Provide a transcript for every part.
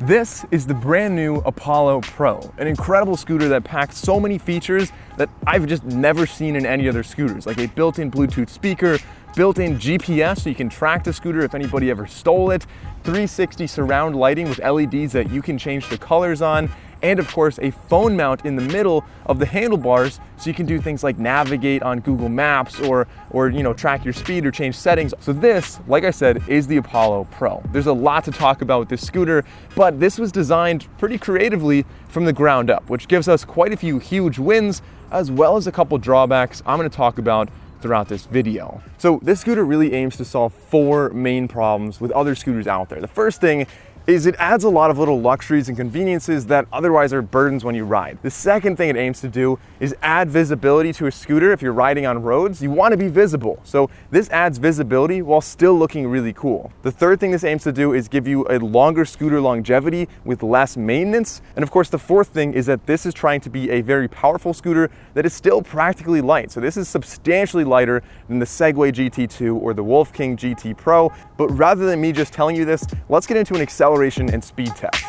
This is the brand new Apollo Pro, an incredible scooter that packs so many features that I've just never seen in any other scooters, like a built-in Bluetooth speaker, built-in GPS so you can track the scooter if anybody ever stole it, 360 surround lighting with LEDs that you can change the colors on, and of course a phone mount in the middle of the handlebars so you can do things like navigate on Google Maps or track your speed or change settings. So this, like I said, is the Apollo Pro. There's a lot to talk about with this scooter, but this was designed pretty creatively from the ground up, which gives us quite a few huge wins as well as a couple drawbacks I'm going to talk about throughout this video. So this scooter really aims to solve four main problems with other scooters out there. The first thing is it adds a lot of little luxuries and conveniences that otherwise are burdens when you ride. The second thing it aims to do is add visibility to a scooter. If you're riding on roads, you want to be visible. So this adds visibility while still looking really cool. The third thing this aims to do is give you a longer scooter longevity with less maintenance. And of course, the fourth thing is that this is trying to be a very powerful scooter that is still practically light. So this is substantially lighter than the Segway GT2 or the Wolf King GT Pro. But rather than me just telling you this, let's get into an acceleration and speed test.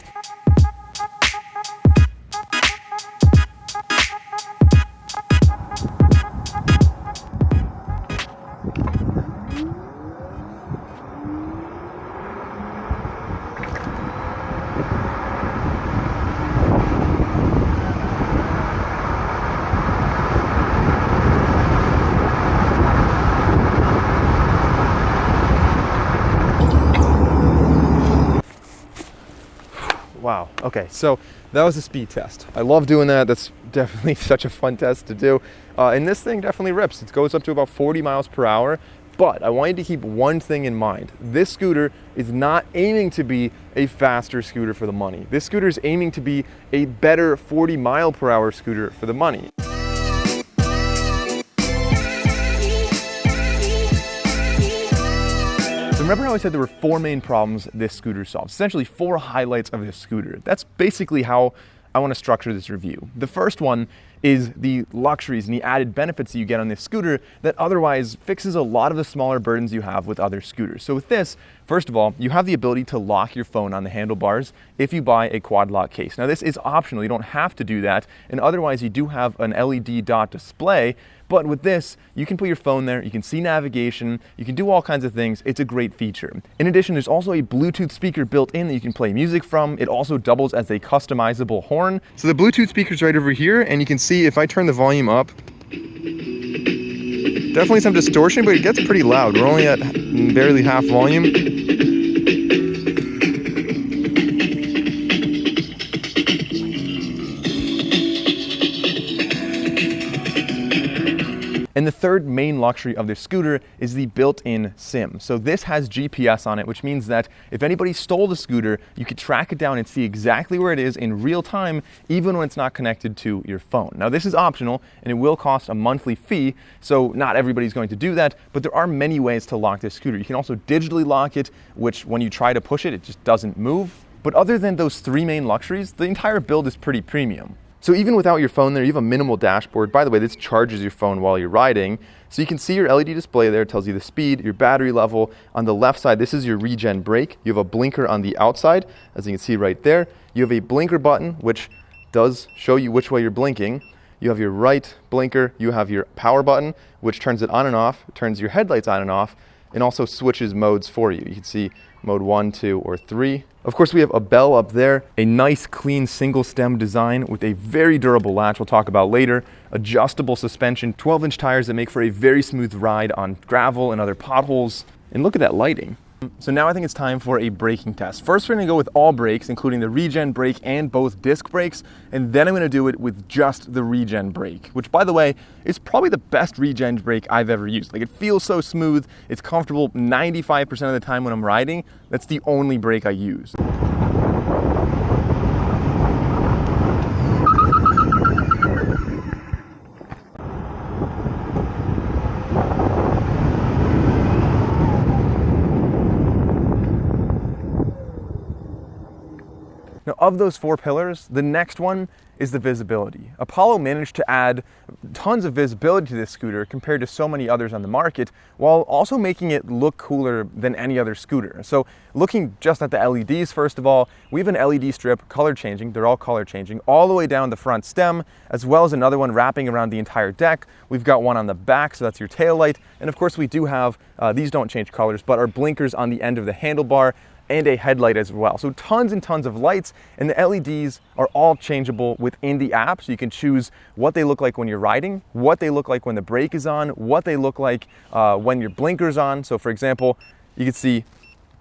Wow, okay, so that was a speed test. I love doing that. That's definitely such a fun test to do. And this thing definitely rips. It goes up to about 40 miles per hour, but I want you to keep one thing in mind. This scooter is not aiming to be a faster scooter for the money. This scooter is aiming to be a better 40 mile per hour scooter for the money. Remember how I said there were four main problems this scooter solves? Essentially four highlights of this scooter. That's basically how I want to structure this review. The first one is the luxuries and the added benefits that you get on this scooter that otherwise fixes a lot of the smaller burdens you have with other scooters. So with this, first of all, you have the ability to lock your phone on the handlebars if you buy a quad lock case. Now this is optional, you don't have to do that, and otherwise you do have an LED dot display, but with this, you can put your phone there, you can see navigation, you can do all kinds of things. It's a great feature. In addition, there's also a Bluetooth speaker built in that you can play music from. It also doubles as a customizable horn. So the Bluetooth speaker's right over here, and you can see if I turn the volume up, definitely some distortion, but it gets pretty loud. We're only at barely half volume. And the third main luxury of this scooter is the built-in SIM. So this has GPS on it, which means that if anybody stole the scooter, you could track it down and see exactly where it is in real time, even when it's not connected to your phone. Now this is optional and it will cost a monthly fee, so not everybody's going to do that, but there are many ways to lock this scooter. You can also digitally lock it, which when you try to push it, it just doesn't move. But other than those three main luxuries, the entire build is pretty premium. So even without your phone there, you have a minimal dashboard. By the way, this charges your phone while you're riding. So you can see your LED display there. It tells you the speed, your battery level. On the left side, this is your regen brake. You have a blinker on the outside, as you can see right there. You have a blinker button, which does show you which way you're blinking. You have your right blinker. You have your power button, which turns it on and off, turns your headlights on and off, and also switches modes for you. You can see mode 1, 2, or 3. Of course, we have a bell up there, a nice clean single stem design with a very durable latch we'll talk about later, adjustable suspension, 12-inch tires that make for a very smooth ride on gravel and other potholes. And look at that lighting. So now I think it's time for a braking test. First, we're gonna go with all brakes, including the regen brake and both disc brakes, and then I'm gonna do it with just the regen brake, which, by the way, is probably the best regen brake I've ever used. Like, it feels so smooth, it's comfortable 95% of the time when I'm riding. That's the only brake I use. Now, of those 4 pillars, the next one is the visibility. Apollo managed to add tons of visibility to this scooter compared to so many others on the market, while also making it look cooler than any other scooter. So looking just at the LEDs, first of all, we have an LED strip color changing, they're all color changing, all the way down the front stem, as well as another one wrapping around the entire deck. We've got one on the back, so that's your tail light. And of course we do have, these don't change colors, but our blinkers on the end of the handlebar, and a headlight as well. So tons and tons of lights, and the LEDs are all changeable within the app, so you can choose what they look like when you're riding, what they look like when the brake is on, what they look like when your blinker's on. So for example, you can see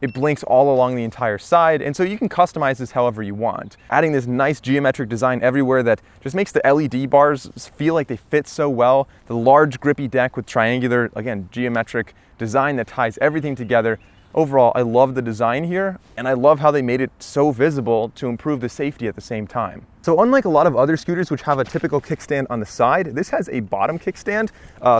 it blinks all along the entire side, and so you can customize this however you want. Adding this nice geometric design everywhere that just makes the LED bars feel like they fit so well. The large grippy deck with triangular, again, geometric design that ties everything together. Overall, I love the design here, and I love how they made it so visible to improve the safety at the same time. So unlike a lot of other scooters which have a typical kickstand on the side, this has a bottom kickstand.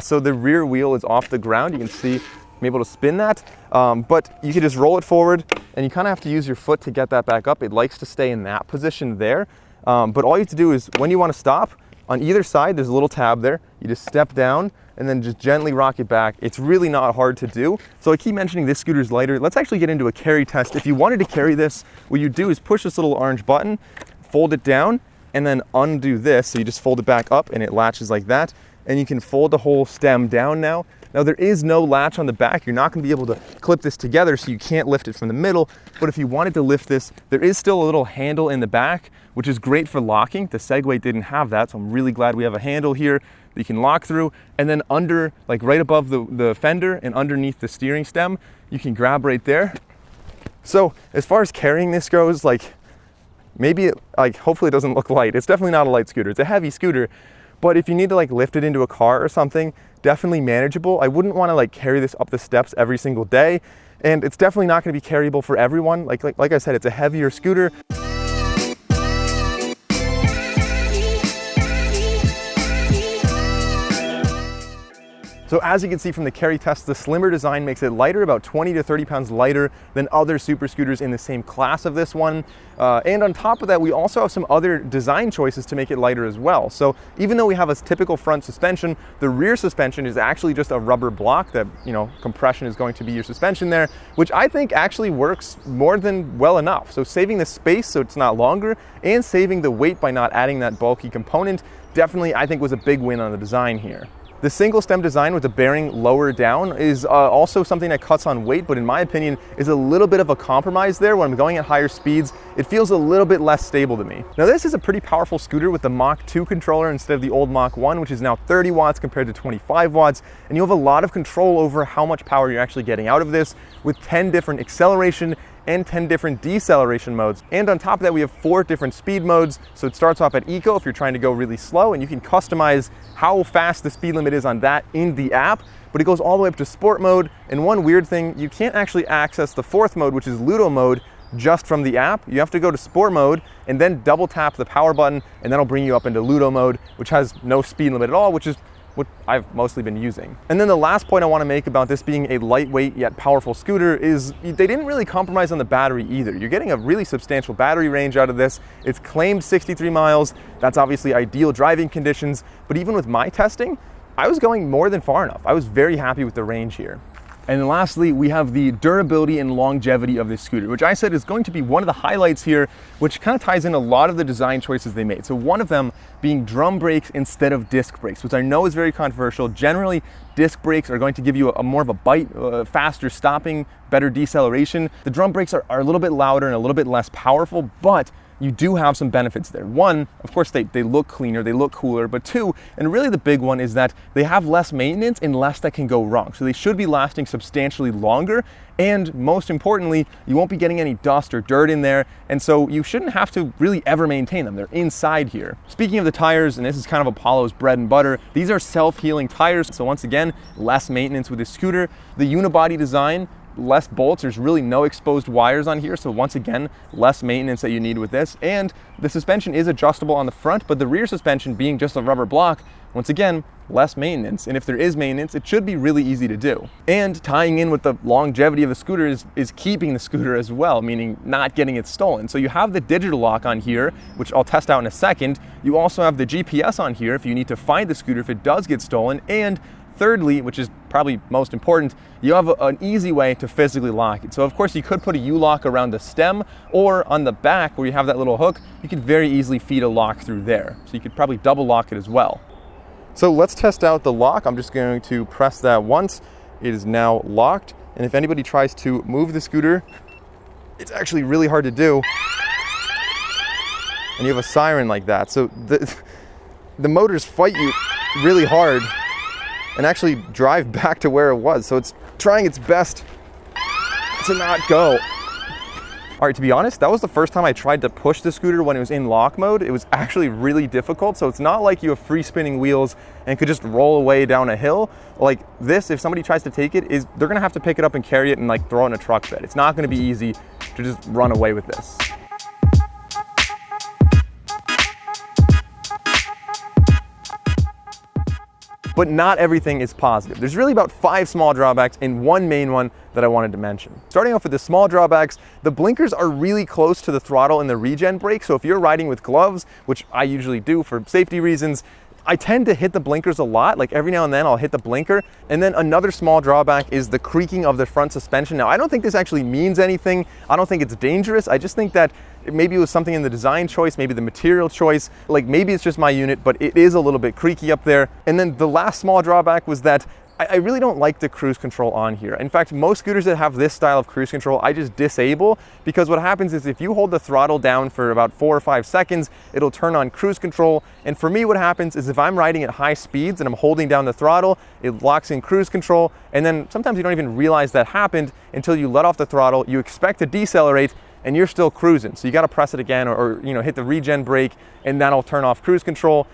So the rear wheel is off the ground. You can see I'm able to spin that, but you can just roll it forward, and you kind of have to use your foot to get that back up. It likes to stay in that position there, but all you have to do is when you want to stop, on either side there's a little tab there. You just step down and then just gently rock it back. It's really not hard to do. So I keep mentioning this scooter's lighter. Let's actually get into a carry test. If you wanted to carry this, what you do is push this little orange button, fold it down, and then undo this. So you just fold it back up and it latches like that. And you can fold the whole stem down now. Now there is no latch on the back. You're not gonna be able to clip this together, so you can't lift it from the middle. But if you wanted to lift this, there is still a little handle in the back, which is great for locking. The Segway didn't have that, so I'm really glad we have a handle here that you can lock through. And then under, like right above the fender and underneath the steering stem, you can grab right there. So as far as carrying this goes, like maybe it, like hopefully it doesn't look light. It's definitely not a light scooter. It's a heavy scooter. But if you need to like lift it into a car or something, definitely manageable. I wouldn't want to like carry this up the steps every single day. And it's definitely not going to be carryable for everyone. Like I said, it's a heavier scooter. So as you can see from the carry test, the slimmer design makes it lighter, about 20 to 30 pounds lighter than other super scooters in the same class of this one. And on top of that, we also have some other design choices to make it lighter as well. So even though we have a typical front suspension, the rear suspension is actually just a rubber block that, you know, compression is going to be your suspension there, which I think actually works more than well enough. So saving the space so it's not longer and saving the weight by not adding that bulky component definitely, I think, was a big win on the design here. The single stem design with the bearing lower down is also something that cuts on weight, but in my opinion is a little bit of a compromise there. When I'm going at higher speeds, it feels a little bit less stable to me. Now this is a pretty powerful scooter with the Mach 2 controller instead of the old Mach 1, which is now 30 watts compared to 25 watts. And you have a lot of control over how much power you're actually getting out of this with 10 different acceleration and 10 different deceleration modes. And on top of that, we have 4 different speed modes. So it starts off at Eco if you're trying to go really slow, and you can customize how fast the speed limit is on that in the app, but it goes all the way up to Sport mode. And one weird thing, you can't actually access the 4th mode, which is Ludo mode, just from the app. You have to go to Sport mode and then double tap the power button, and that'll bring you up into Ludo mode, which has no speed limit at all, which is what I've mostly been using. And then the last point I want to make about this being a lightweight yet powerful scooter is they didn't really compromise on the battery either. You're getting a really substantial battery range out of this. It's claimed 63 miles. That's obviously ideal driving conditions, but even with my testing, I was going more than far enough. I was very happy with the range here. And then lastly, we have the durability and longevity of this scooter, which I said is going to be one of the highlights here, which kind of ties in a lot of the design choices they made. So one of them being drum brakes instead of disc brakes, which I know is very controversial. Generally, disc brakes are going to give you a more of a bite, faster stopping, better deceleration. The drum brakes are a little bit louder and a little bit less powerful, but you do have some benefits there. One, of course, they look cleaner, they look cooler, but two, and really the big one is that they have less maintenance and less that can go wrong. So they should be lasting substantially longer, and most importantly, you won't be getting any dust or dirt in there, and so you shouldn't have to really ever maintain them. They're inside here. Speaking of the tires, and this is kind of Apollo's bread and butter, these are self-healing tires, so once again, less maintenance with this scooter. The unibody design less bolts. There's really no exposed wires on here, so once again, less maintenance that you need with this. And the suspension is adjustable on the front, but the rear suspension being just a rubber block, once again, less maintenance. And if there is maintenance, it should be really easy to do. And tying in with the longevity of the scooter is keeping the scooter as well, meaning not getting it stolen. So you have the digital lock on here, which I'll test out in a second. You also have the GPS on here if you need to find the scooter if it does get stolen. And thirdly, which is probably most important, you have an easy way to physically lock it. So of course you could put a U-lock around the stem, or on the back where you have that little hook, you could very easily feed a lock through there. So you could probably double lock it as well. So let's test out the lock. I'm just going to press that once. It is now locked. And if anybody tries to move the scooter, it's actually really hard to do. And you have a siren like that. So the motors fight you really hard and actually drive back to where it was. So it's trying its best to not go. All right, to be honest, that was the first time I tried to push the scooter when it was in lock mode. It was actually really difficult. So it's not like you have free spinning wheels and could just roll away down a hill. Like this, if somebody tries to take it, they're gonna have to pick it up and carry it and like throw it in a truck bed. It's not gonna be easy to just run away with this. But not everything is positive. There's really about 5 small drawbacks and one main one that I wanted to mention. Starting off with the small drawbacks, the blinkers are really close to the throttle in the regen brake. So if you're riding with gloves, which I usually do for safety reasons, I tend to hit the blinkers a lot. Like every now and then I'll hit the blinker. And then another small drawback is the creaking of the front suspension. Now I don't think this actually means anything. I don't think it's dangerous. I just think that maybe it was something in the design choice, maybe the material choice, like maybe it's just my unit, but it is a little bit creaky up there. And then the last small drawback was that I really don't like the cruise control on here. In fact, most scooters that have this style of cruise control, I just disable, because what happens is if you hold the throttle down for about 4 or 5 seconds, it'll turn on cruise control. And for me, what happens is if I'm riding at high speeds and I'm holding down the throttle, it locks in cruise control. And then sometimes you don't even realize that happened until you let off the throttle, you expect to decelerate, and you're still cruising. So you gotta press it again or hit the regen brake, and that'll turn off cruise control.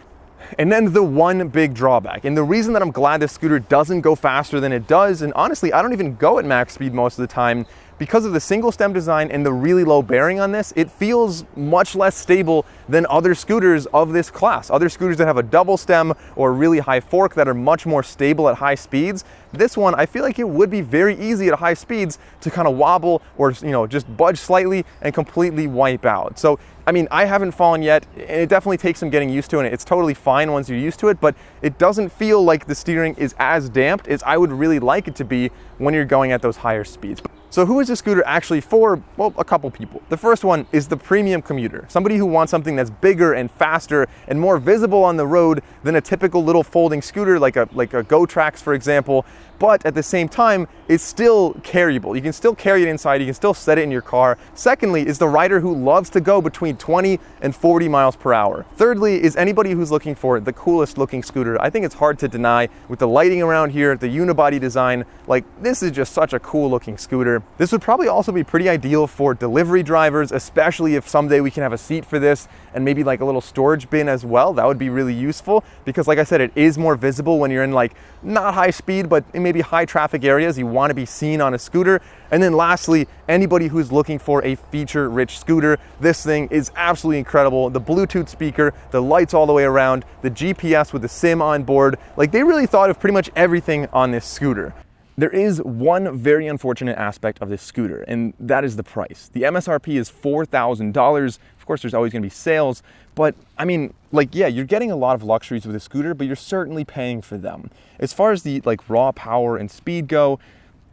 And then the one big drawback, and the reason that I'm glad this scooter doesn't go faster than it does, and honestly, I don't even go at max speed most of the time, because of the single stem design and the really low bearing on this, it feels much less stable than other scooters of this class. Other scooters that have a double stem or really high fork that are much more stable at high speeds. This one, I feel like it would be very easy at high speeds to kind of wobble or just budge slightly and completely wipe out. So, I mean, I haven't fallen yet, and it definitely takes some getting used to, and it's totally fine once you're used to it, but it doesn't feel like the steering is as damped as I would really like it to be when you're going at those higher speeds. So who is this scooter actually for? Well, a couple people. The first one is the premium commuter, somebody who wants something that's bigger and faster and more visible on the road than a typical little folding scooter like a GoTrax, for example, but at the same time, it's still carryable. You can still carry it inside, you can still set it in your car. Secondly is the rider who loves to go between 20 and 40 miles per hour. Thirdly is anybody who's looking for the coolest looking scooter. I think it's hard to deny with the lighting around here, the unibody design, like this is just such a cool looking scooter. This would probably also be pretty ideal for delivery drivers, especially if someday we can have a seat for this and maybe like a little storage bin as well. That would be really useful because like I said, it is more visible when you're in like not high speed, but in maybe high traffic areas. You want to be seen on a scooter. And then lastly, anybody who's looking for a feature-rich scooter, this thing is absolutely incredible. The Bluetooth speaker, the lights all the way around, the GPS with the SIM on board, like they really thought of pretty much everything on this scooter. There is one very unfortunate aspect of this scooter, and that is the price. The MSRP is $4,000. Of course, there's always gonna be sales, but I mean, like, yeah, you're getting a lot of luxuries with a scooter, but you're certainly paying for them. As far as the like raw power and speed go,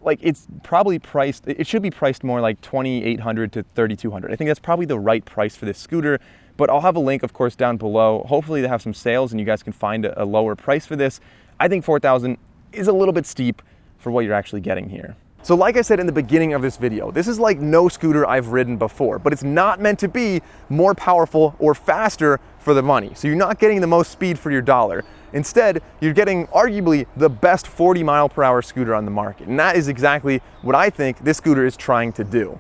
like it's probably priced, it should be priced more like $2,800 to $3,200. I think that's probably the right price for this scooter, but I'll have a link, of course, down below. Hopefully they have some sales and you guys can find a lower price for this. I think $4,000 is a little bit steep for what you're actually getting here. So like I said in the beginning of this video, this is like no scooter I've ridden before, but it's not meant to be more powerful or faster for the money. So you're not getting the most speed for your dollar. Instead, you're getting arguably the best 40 mile per hour scooter on the market. And that is exactly what I think this scooter is trying to do.